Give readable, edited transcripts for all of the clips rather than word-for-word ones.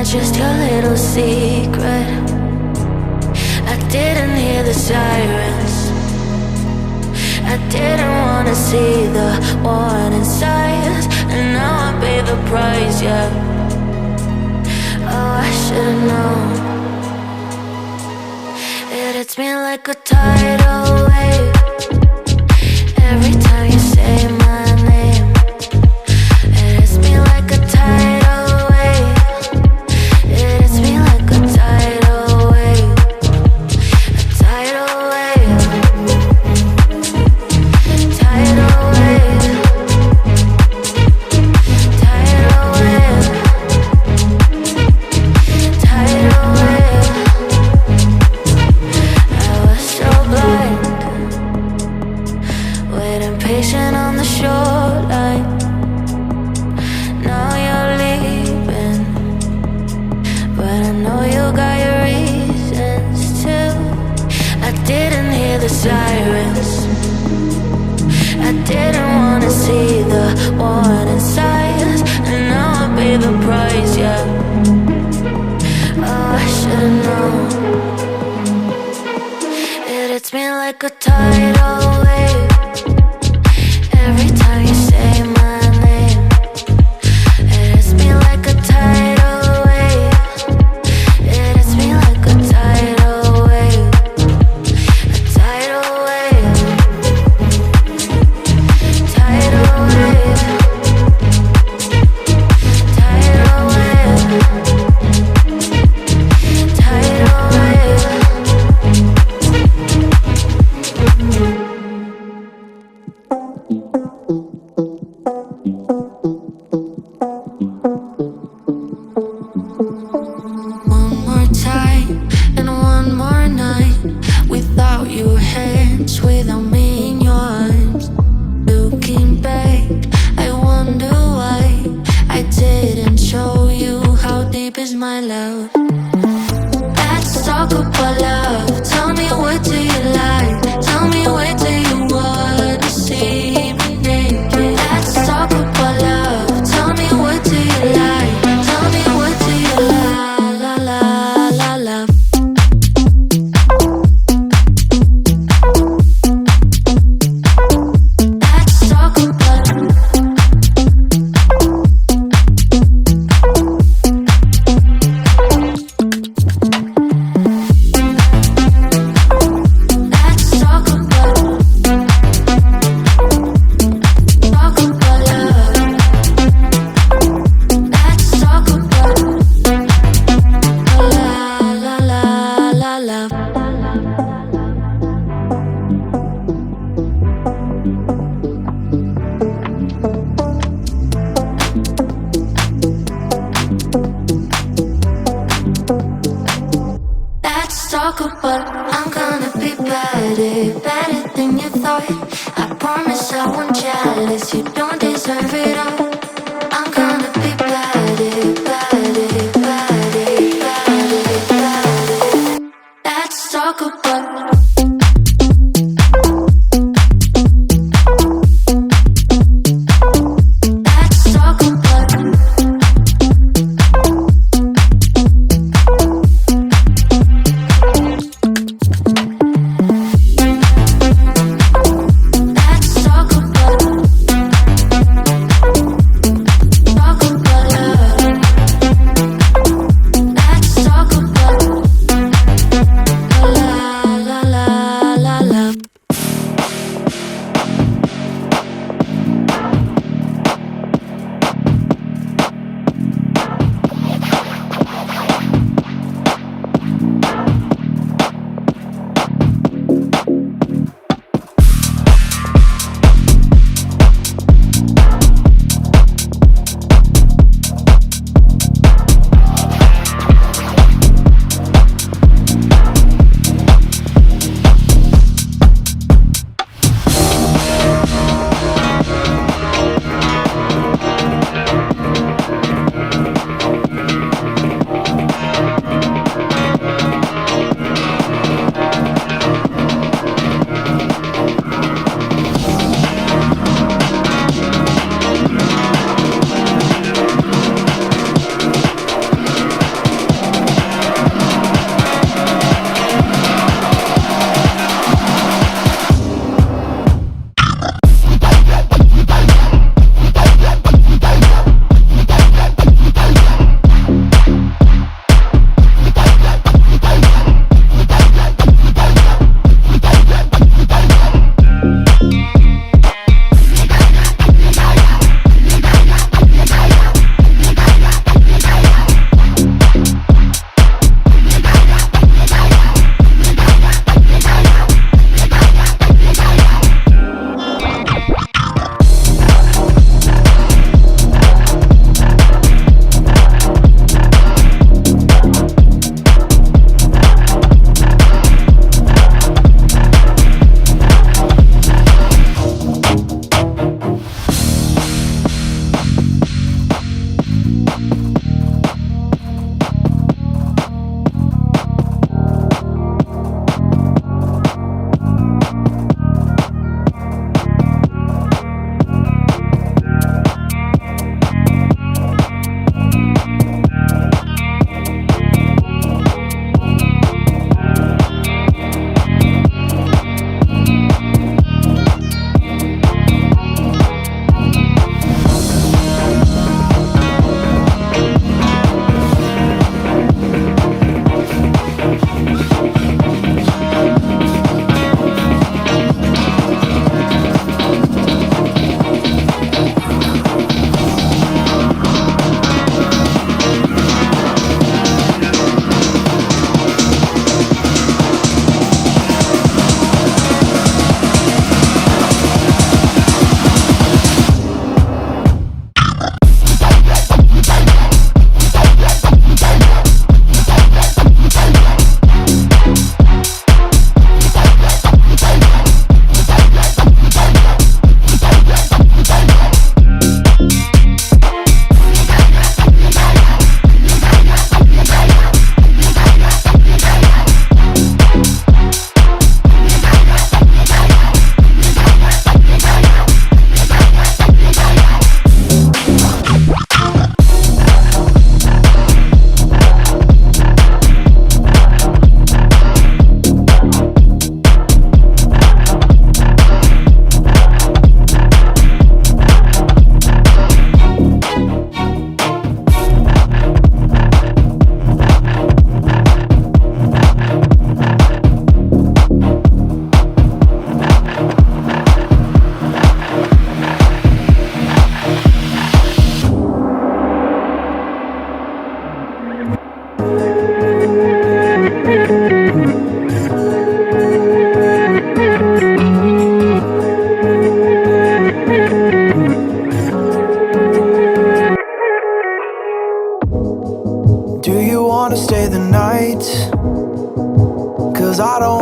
just your little secret. I didn't hear the sirens. I didn't wanna see the warning signs, and now I pay the price, yeah. Oh, I should've known. It hits me like a tidal wave every time you say my name. It hits me like a tidal wave. It hits me like a tidal wave. A tidal wave. Tidal wave. Tidal wave. Tidal wave. I was so blind, waiting patient on the shoreline. Now you're leaving, but I know you got your reasons too. I didn't hear the sirens. I didn't wanna see the warning signs, and now I pay the price, yeah. Oh, I should've known. It hits me like a tidal wave every time you say my name. It hits me like a tidal wave. It hits me like a tidal wave. A tidal wave. Tidal wave. Tidal wave. Tidal wave. One more time and one more night without your hands, without me in your arms. Looking back, I wonder why I didn't show you how deep is my love. Let's talk about love. Tell me, what do you like? Tell me, where do you wanna see me naked? Let's talk about love. Tell me, what do you like? Tell me, what do you like? La la la love. Let's talk about I'm gonna be better, better than you thought. I promise I won't jealous, you don't deserve it all. I'm gonna be better, better, better, better, better. Let's talk about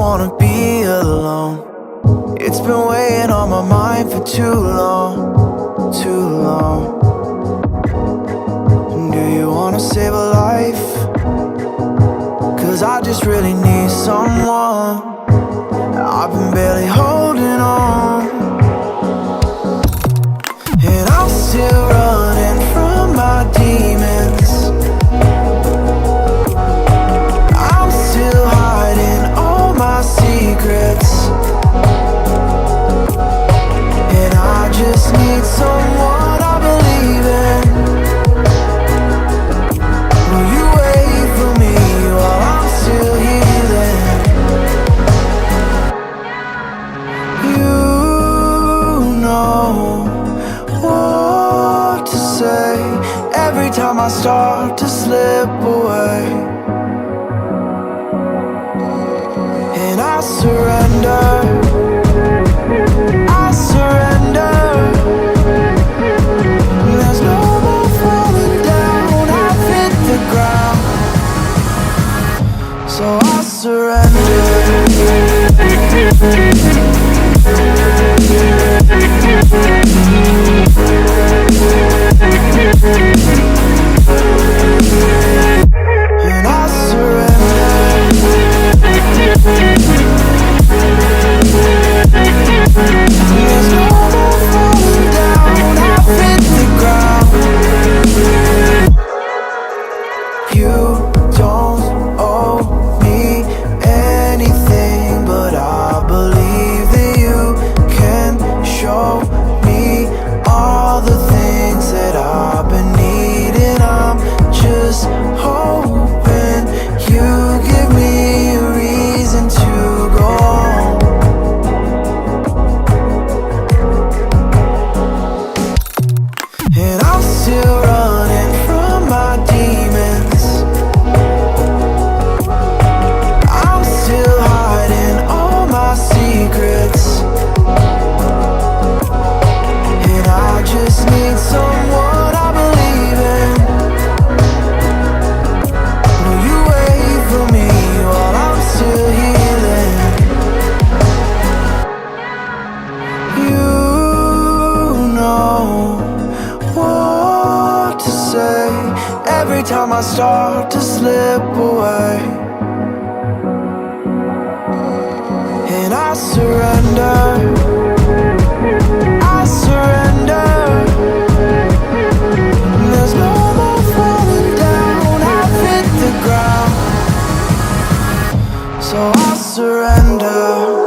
wanna be alone. It's been weighing on my mind for too long, too long. Do you wanna save a life? 'Cause I just really need someone. I've been barely holding on, and I'm still running from my demons. I'm still hiding all my secrets, and I just need someone I believe in. Will you wait for me while I'm still healing? You know what to say every time I start to slip away, and I surrender, I surrender. There's no more falling down, I've hit the ground, so I surrender. And I surrender. There's no more falling down, I've hit the ground. You don't owe me anything, but I believe that you can show me all the things that I've been needing. I'm just hoping you give me a reason to go on. And I'm still running from my demons. I'm still hiding all my secrets, and I just need someone I believe in. Will you wait for me while I'm still healing? You know what to say every time I start to slip away, and I surrender, I surrender. There's no more falling down, I've hit the ground, so I surrender.